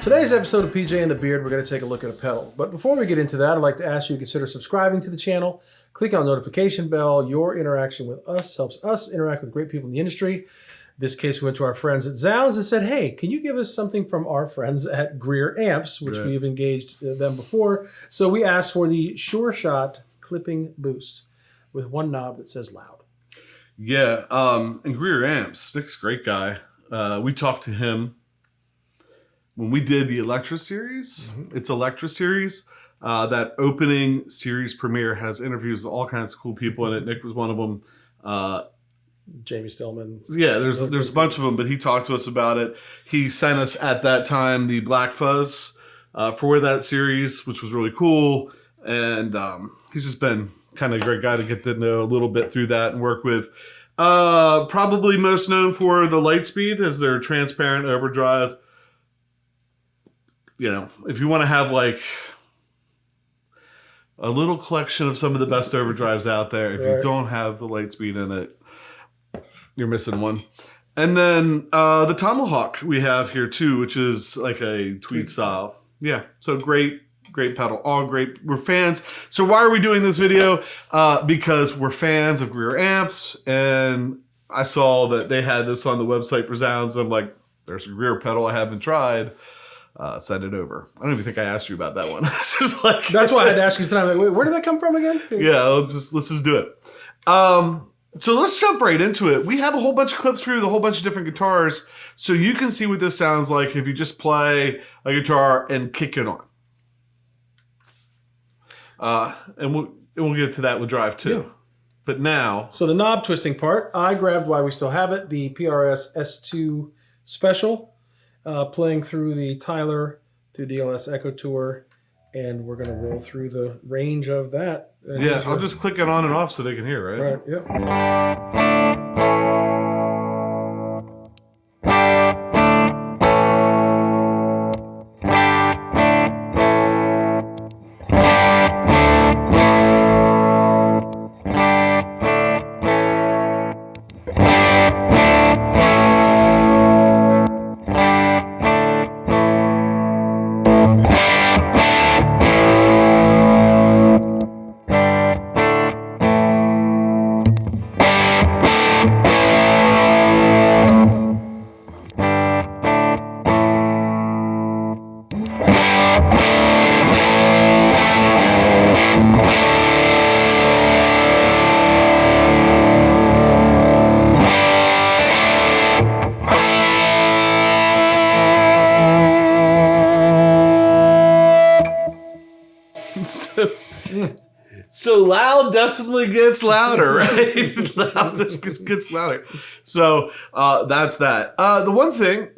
today's episode of PJ and the Beard, we're going to take a look at a pedal. But before we get into that, I'd like to ask you to consider subscribing to the channel. Click on the notification bell. Your interaction with us helps us interact with great people in the industry. In this case, we went to our friends at zZounds and said, hey, can you give us something from our friends at Greer Amps, which we've engaged them before. So we asked for the Sure Shot clipping boost with one knob that says loud. Yeah, and Greer Amps, Nick's a great guy. We talked to him when we did the Electra series. It's Electra series. That opening series premiere has interviews with all kinds of cool people in it. Nick was one of them. Jamie Stillman. Yeah, there's a bunch of them, but he talked to us about it. He sent us at that time the Black Fuzz for that series, which was really cool. And he's just been kind of a great guy to get to know a little bit through that and work with. Probably most known for the Lightspeed as their transparent overdrive. You know, if you want to have like a little collection of some of the best overdrives out there, if you don't have the Lightspeed in it, you're missing one. And then the Tomahawk we have here too, which is like a tweed style. Yeah, so great pedal, all great. We're fans. So why are we doing this video? Because we're fans of Greer Amps, and I saw that they had this on the website for zZounds. I'm like, there's a Greer pedal I haven't tried. Send it over. I don't even think I asked you about that one. It's just like, that's why I had to ask you tonight. Like, wait, where did that come from again? Yeah, let's just do it. So let's jump right into it. We have a whole bunch of clips for you with a whole bunch of different guitars, so you can see what this sounds like if you just play a guitar and kick it on. And we'll get to that with Drive too. Yeah. But now, so the knob twisting part, I grabbed while we still have it, the PRS S2 Special. Playing through the Tyler, through the LS Echo Tour, and we're going to roll through the range of that. Yeah, I'll just click it on and off so they can hear, right? Right, yep. So loud definitely gets louder, right? Loud just gets louder. So that's that. The one thing,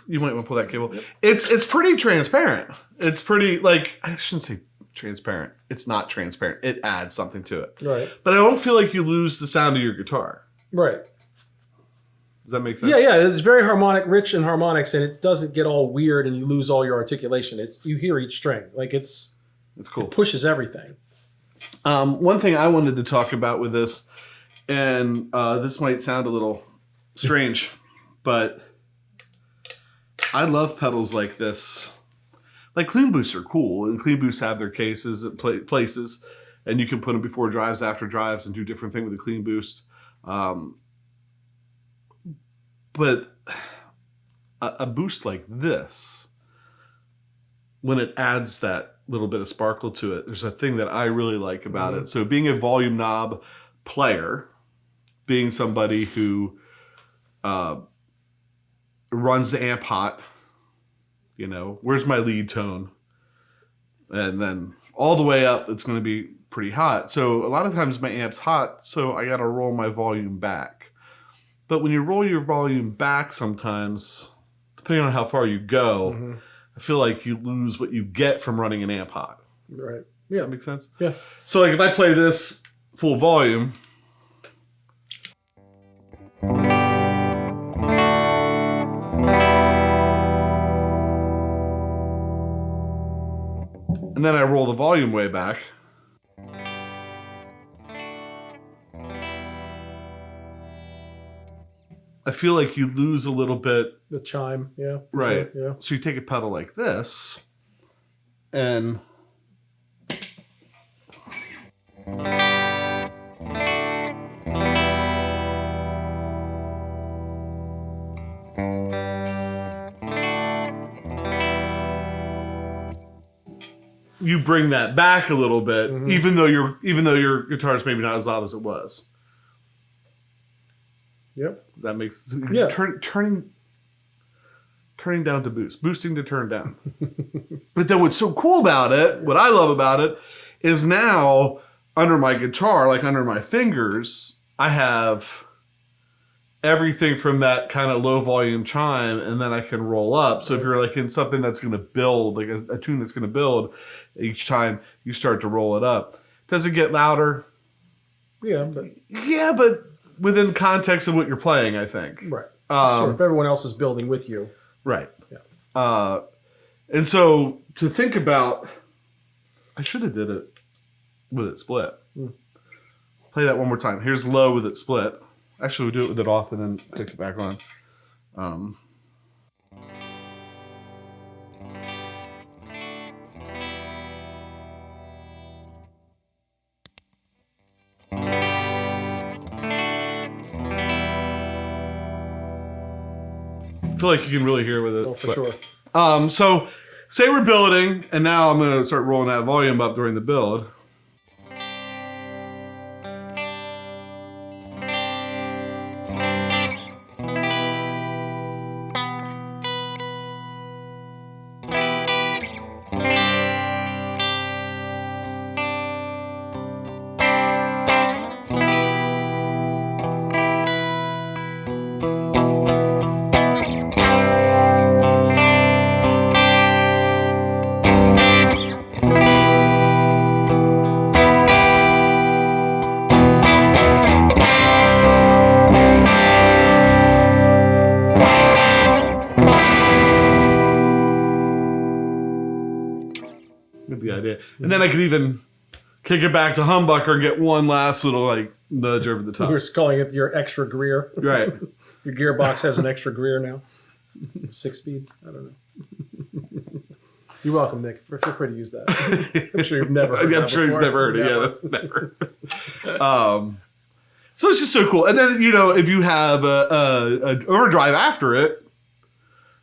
you might want to pull that cable. It's pretty transparent. It's pretty, like, I shouldn't say transparent. It's not transparent. It adds something to it. Right. But I don't feel like you lose the sound of your guitar. Right. Does that make sense? Yeah. It's very harmonic, rich in harmonics, and it doesn't get all weird and you lose all your articulation. You hear each string. Like it's cool. It pushes everything. One thing I wanted to talk about with this, and this might sound a little strange, but I love pedals like this. Like clean boosts are cool, and clean boosts have their cases at places, and you can put them before drives, after drives, and do different things with a clean boost. But a boost like this, when it adds that little bit of sparkle to it, there's a thing that I really like about it. So being a volume knob player, being somebody who runs the amp hot, you know, where's my lead tone? And then all the way up, it's going to be pretty hot. So a lot of times my amp's hot, so I got to roll my volume back. But when you roll your volume back sometimes, depending on how far you go, I feel like you lose what you get from running an amp hot. Right. Does that make sense? Yeah. So like if I play this full volume, and then I roll the volume way back, I feel like you lose a little bit. The chime, yeah. Right. Sure, yeah. So you take a pedal like this, and you bring that back a little bit, even though your guitar is maybe not as loud as it was. Yep. Does that make sense? Yeah. Turning down to boost, boosting to turn down. But then what's so cool about it, what I love about it, is now under my guitar, like under my fingers, I have everything from that kind of low volume chime, and then I can roll up. So if you're like in something that's going to build, like a tune that's going to build, each time you start to roll it up. Does it get louder? Yeah, but within context of what you're playing, I think. Right. Sure. If everyone else is building with you. Right. Yeah. And so to think about, I should have did it with it split. Play that one more time. Here's low with it split. Actually, we do it with it off and then click it back on. I feel like you can really hear with it. Oh, for sure. So say we're building, and now I'm going to start rolling that volume up during the build. The idea, and then I could even kick it back to humbucker and get one last little like nudge over the top. We're calling it your extra Greer. Right. Your gearbox has an extra Greer now. 6-speed. I don't know. You're welcome, Nick. Feel free to use that. I'm sure you've never heard I'm sure he's never heard it. Yeah, never. So it's just so cool. And then, if you have a overdrive after it,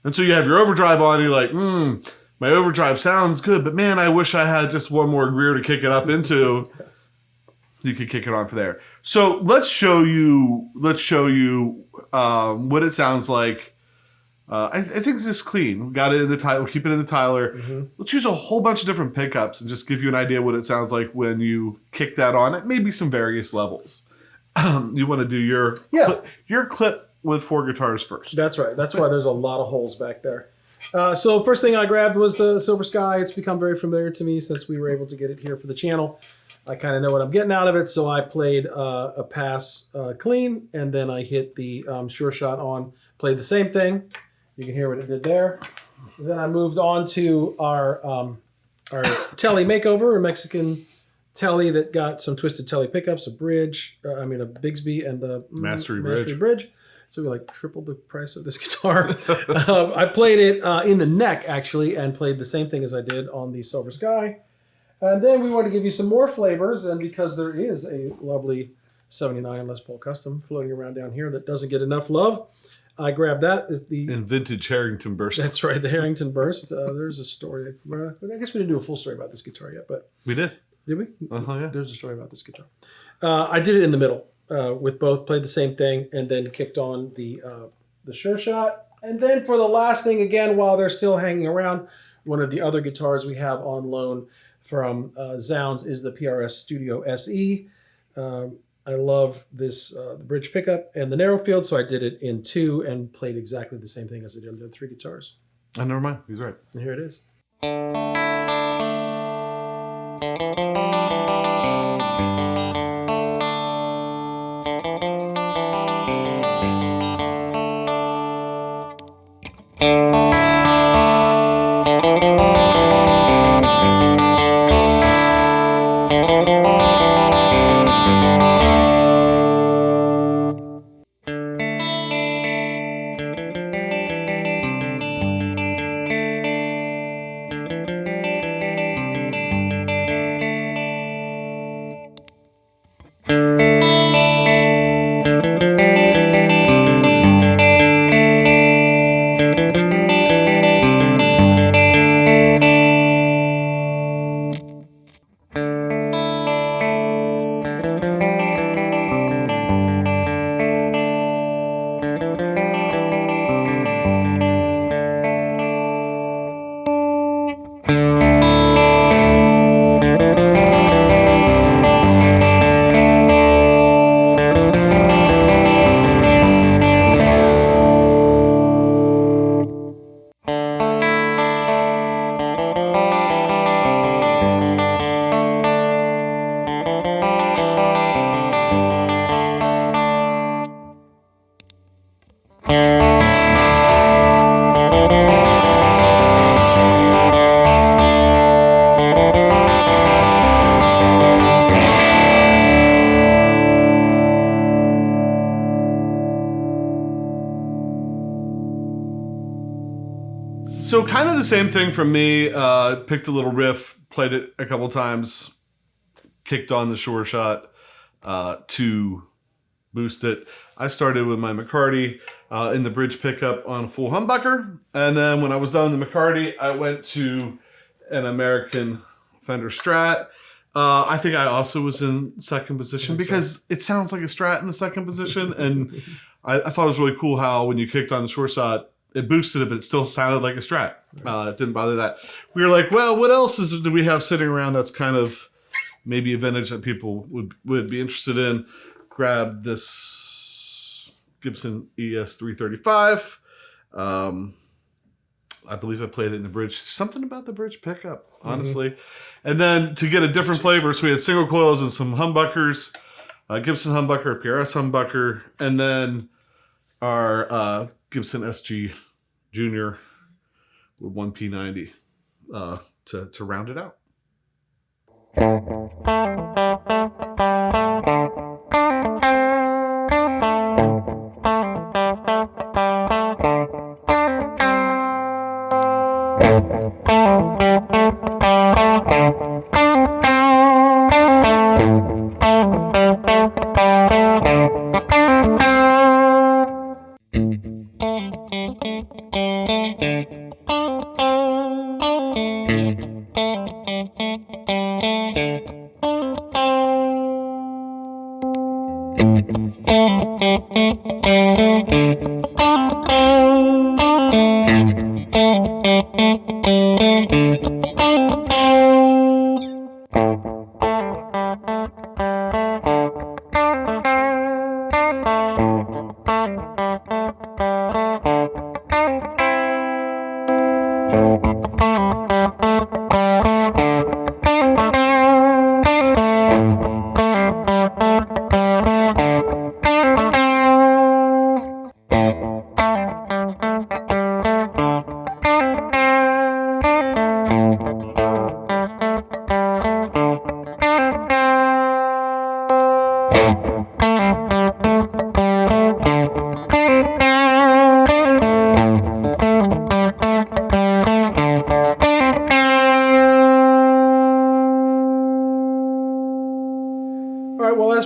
and so you have your overdrive on, you're like, my overdrive sounds good, but man, I wish I had just one more Greer to kick it up into. Yes. You could kick it on for there. So let's show you what it sounds like. I think it's just clean. We got it in the Tyler. We'll keep it in the Tyler. Let's use a whole bunch of different pickups and just give you an idea what it sounds like when you kick that on at maybe some various levels. You want to do your clip with 4 guitars first. That's right. That's why there's a lot of holes back there. So first thing I grabbed was the Silver Sky. It's become very familiar to me since we were able to get it here for the channel. I kind of know what I'm getting out of it, so I played a pass clean, and then I hit the Sure Shot on, played the same thing. You can hear what it did there. And then I moved on to our Telly makeover, a Mexican Telly that got some twisted Telly pickups, a bridge, a Bigsby, and the Mastery bridge. So we like tripled the price of this guitar. I played it in the neck, actually, and played the same thing as I did on the Silver Sky. And then we want to give you some more flavors, and because there is a lovely 79 Les Paul Custom floating around down here that doesn't get enough love, I grabbed that. It's the and vintage Harrington Burst. That's right, the Harrington Burst. There's a story. I guess we didn't do a full story about this guitar yet, but we did. Did we? Yeah. There's a story about this guitar. I did it in the middle. With both, played the same thing, and then kicked on the Sure Shot. And then for the last thing, again, while they're still hanging around, one of the other guitars we have on loan from zZounds is the PRS Studio SE. I love this the bridge pickup and the narrow field, so I did it in 2 and played exactly the same thing as I did on the other 3 guitars. Oh, never mind. He's right. And here it is. So kind of the same thing from me. Picked a little riff, played it a couple times, kicked on the Sure Shot to boost it. I started with my McCarty in the bridge pickup on a full humbucker. And then when I was done with the McCarty, I went to an American Fender Strat. I think I also was in second position because it sounds like a Strat in the second position. And I thought it was really cool how when you kicked on the Sure Shot, it boosted it, but it still sounded like a Strat. It didn't bother that. We were like, well, what else do we have sitting around that's kind of maybe a vintage that people would be interested in? Grab this Gibson ES 335. I believe I played it in the bridge. Something about the bridge pickup, honestly. And then to get a different flavor, so we had single coils and some humbuckers, Gibson humbucker, PRS humbucker, and then our Gibson SG Junior with one P90 to round it out.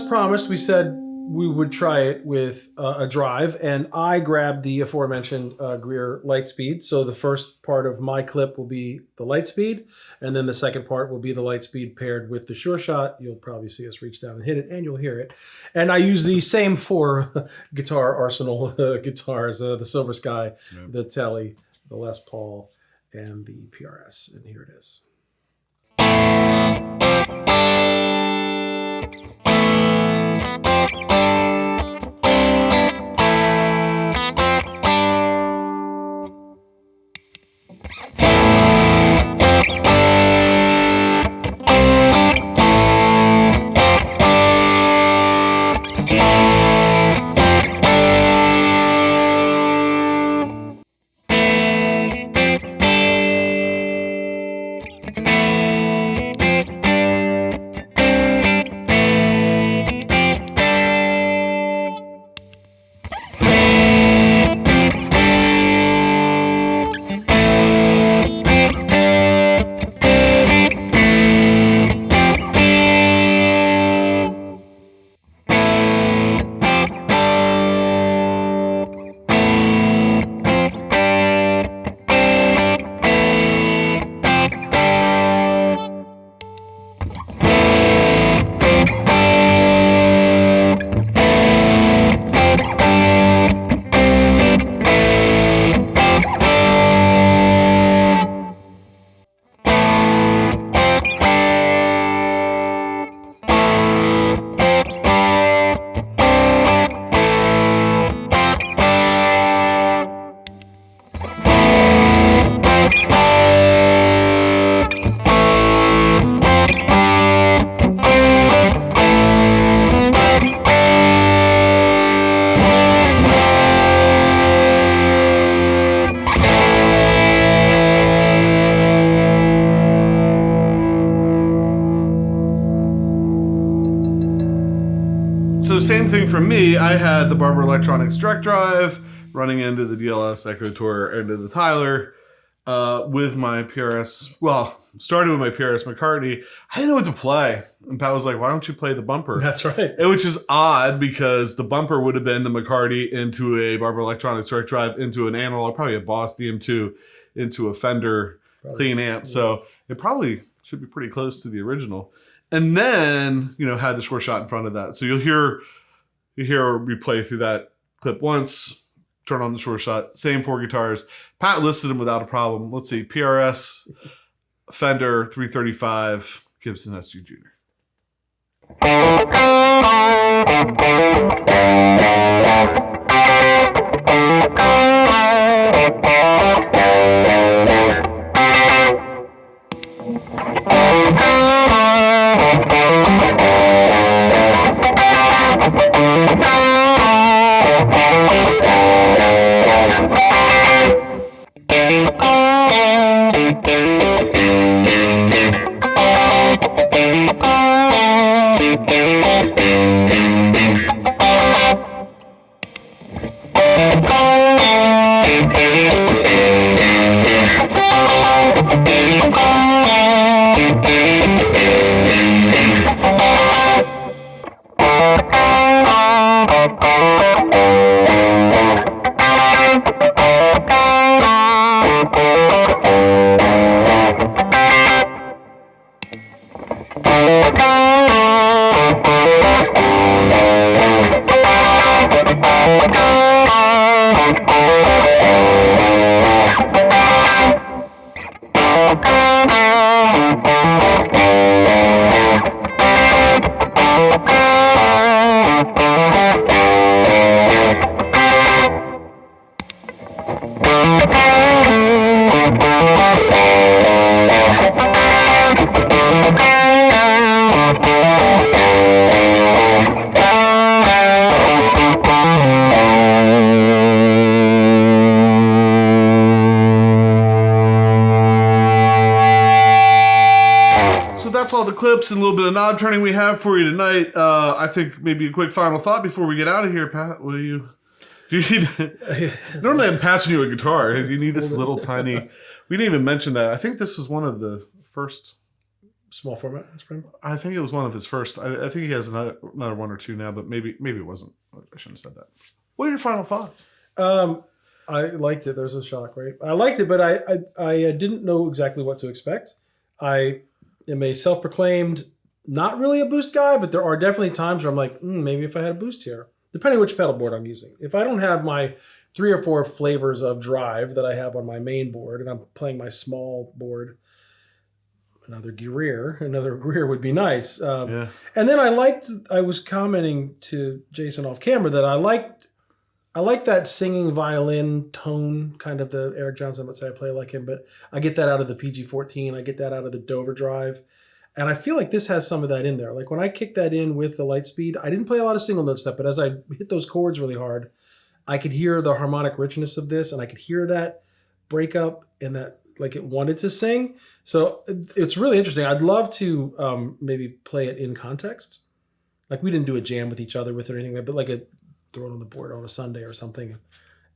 Promised, we said we would try it with a drive, and I grabbed the aforementioned Greer Lightspeed. So the first part of my clip will be the Lightspeed, and then the second part will be the Lightspeed paired with the Sure Shot. You'll probably see us reach down and hit it, and you'll hear it. And I use the same 4 guitar arsenal guitars, the Silver Sky, the Telly, the Les Paul, and the PRS, and here it is. So same thing for me. I had the Barber Electronics Direct Drive running into the DLS Echo Tour into the Tyler. with my PRS. Well, started with my PRS McCartney. I didn't know what to play. And Pat was like, why don't you play the bumper? That's right. Which is odd because the bumper would have been the McCartney into a Barber Electronics Direct Drive into an analog, probably a Boss DM2 into a Fender clean amp. Yeah. So it probably should be pretty close to the original. And then, had the Sure Shot in front of that. So you'll hear me play through that clip once, turn on the Sure Shot, same 4 guitars. Pat listed them without a problem. Let's see, PRS, Fender 335, Gibson SG Junior. That's all the clips and a little bit of knob turning we have for you tonight. I think maybe a quick final thought before we get out of here, Pat. Do you need? Normally I'm passing you a guitar. You need this little tiny. We didn't even mention that. I think this was one of the first small format. I think it was one of his first. I think he has another one or two now, but maybe it wasn't. I shouldn't have said that. What are your final thoughts? I liked it. There's a shock, right? I liked it, but I didn't know exactly what to expect. I am a self-proclaimed, not really a boost guy, but there are definitely times where I'm like, maybe if I had a boost here, depending which pedal board I'm using. If I don't have my 3 or 4 flavors of drive that I have on my main board, and I'm playing my small board, another Greer would be nice. Yeah. And then I was commenting to Jason off camera that I like that singing violin tone, kind of the Eric Johnson. I'm not saying I play like him, but I get that out of the PG-14. I get that out of the Dover Drive. And I feel like this has some of that in there. Like when I kicked that in with the Lightspeed, I didn't play a lot of single note stuff, but as I hit those chords really hard, I could hear the harmonic richness of this, and I could hear that breakup and that like it wanted to sing. So it's really interesting. I'd love to maybe play it in context. Like we didn't do a jam with each other with it or anything, but like throw it on the board on a Sunday or something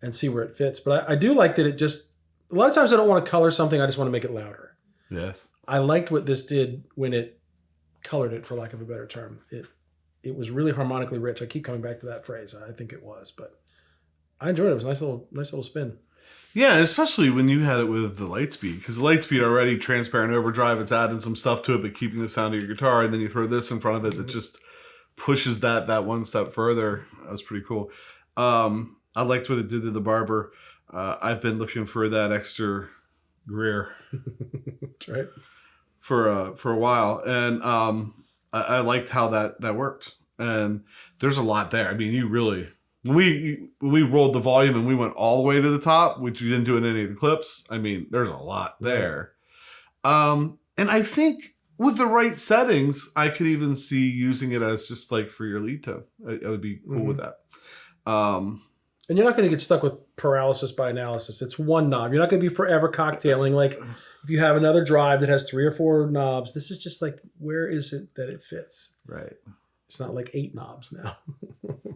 and see where it fits. But I do like that it just, a lot of times I don't want to color something. I just want to make it louder. Yes. I liked what this did when it colored it, for lack of a better term. It was really harmonically rich. I keep coming back to that phrase. I think it was, but I enjoyed it. It was a nice little spin. Yeah, especially when you had it with the Lightspeed, because the Lightspeed already transparent overdrive, it's adding some stuff to it, but keeping the sound of your guitar, and then you throw this in front of it that just pushes that one step further. That was pretty cool. I liked what it did to the Barber. I've been looking for that extra Greer. That's right. For a while, and I liked how that worked. And there's a lot there. I mean, you really, when we rolled the volume and we went all the way to the top, which we didn't do in any of the clips. I mean, there's a lot there. And I think with the right settings, I could even see using it as just like for your lead tone. I would be cool with that. And you're not going to get stuck with paralysis by analysis. It's one knob. You're not going to be forever cocktailing. Like if you have another drive that has 3 or 4 knobs, this is just like, where is it that it fits? Right. It's not like 8 knobs now.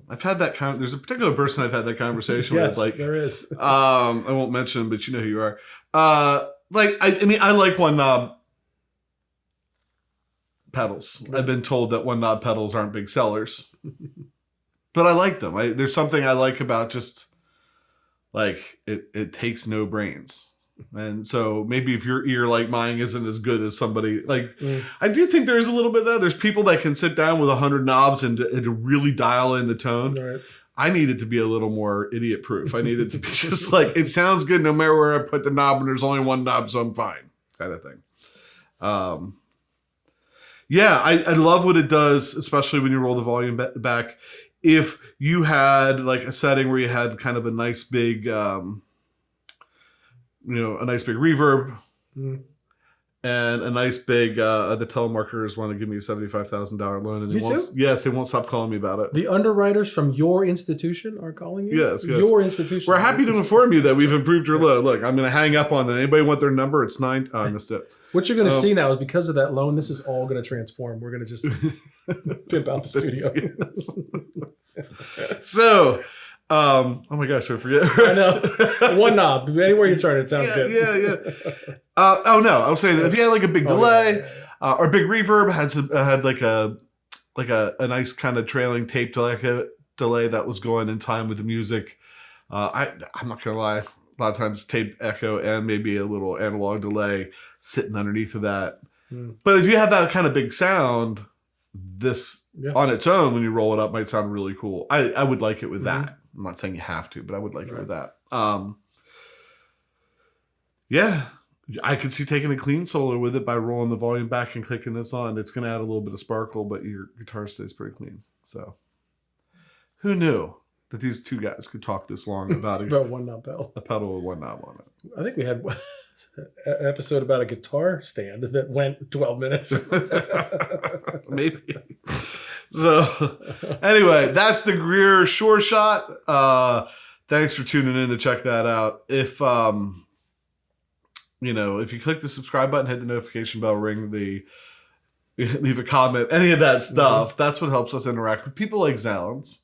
I've had that there's a particular person I've had that conversation yes, with. Like there is. I won't mention him, but you know who you are. I like one knob pedals. I've been told that one knob pedals aren't big sellers, but I like them. There's something I like about just like it takes no brains. And so maybe if your ear like mine isn't as good as somebody like, I do think there's a little bit of that. There's people that can sit down with 100 knobs and really dial in the tone. Right. I need it to be a little more idiot proof. I need it to be just like, it sounds good no matter where I put the knob, and there's only one knob, so I'm fine, kind of thing. Yeah, I love what it does, especially when you roll the volume back. If you had like a setting where you had kind of a nice big, a nice big reverb and a nice big, the telemarketers want to give me a $75,000 loan. And they won't stop calling me about it. The underwriters from your institution are calling you? Yes. Your institution. We're happy to inform you that we've improved your loan. Look, I'm going to hang up on them. Anybody want their number? It's 9. Oh, I missed it. What you're going to see now is because of that loan, this is all going to transform. We're going to just pimp out the studio. Yes. So, oh my gosh, I forget. I know. One knob. Anywhere you turn, it sounds good. Yeah. Oh no, I was saying if you had like a big delay or a big reverb, had like a nice kind of trailing tape delay that was going in time with the music. I'm not gonna lie, a lot of times tape echo and maybe a little analog delay sitting underneath of that. But if you have that kind of big sound, this on its own when you roll it up might sound really cool. I would like it with that. I'm not saying you have to, but I would like it with that. Yeah, I could see taking a clean solo with it by rolling the volume back and clicking this on. It's going to add a little bit of sparkle, but your guitar stays pretty clean. So who knew that these two guys could talk this long about one knob pedal. A pedal with one knob on it. I think we had an episode about a guitar stand that went 12 minutes. Maybe. So anyway, that's the Greer Sure Shot. Thanks for tuning in to check that out. If if you click the subscribe button, hit the notification bell, leave a comment, any of that stuff, that's what helps us interact with people like zZounds,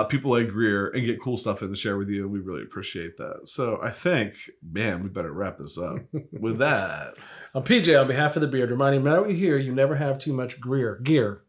people like Greer, and get cool stuff in to share with you. And we really appreciate that. So I think, man, we better wrap this up with that. I'm PJ on behalf of the Beard, reminding you, no matter what you hear, you never have too much gear.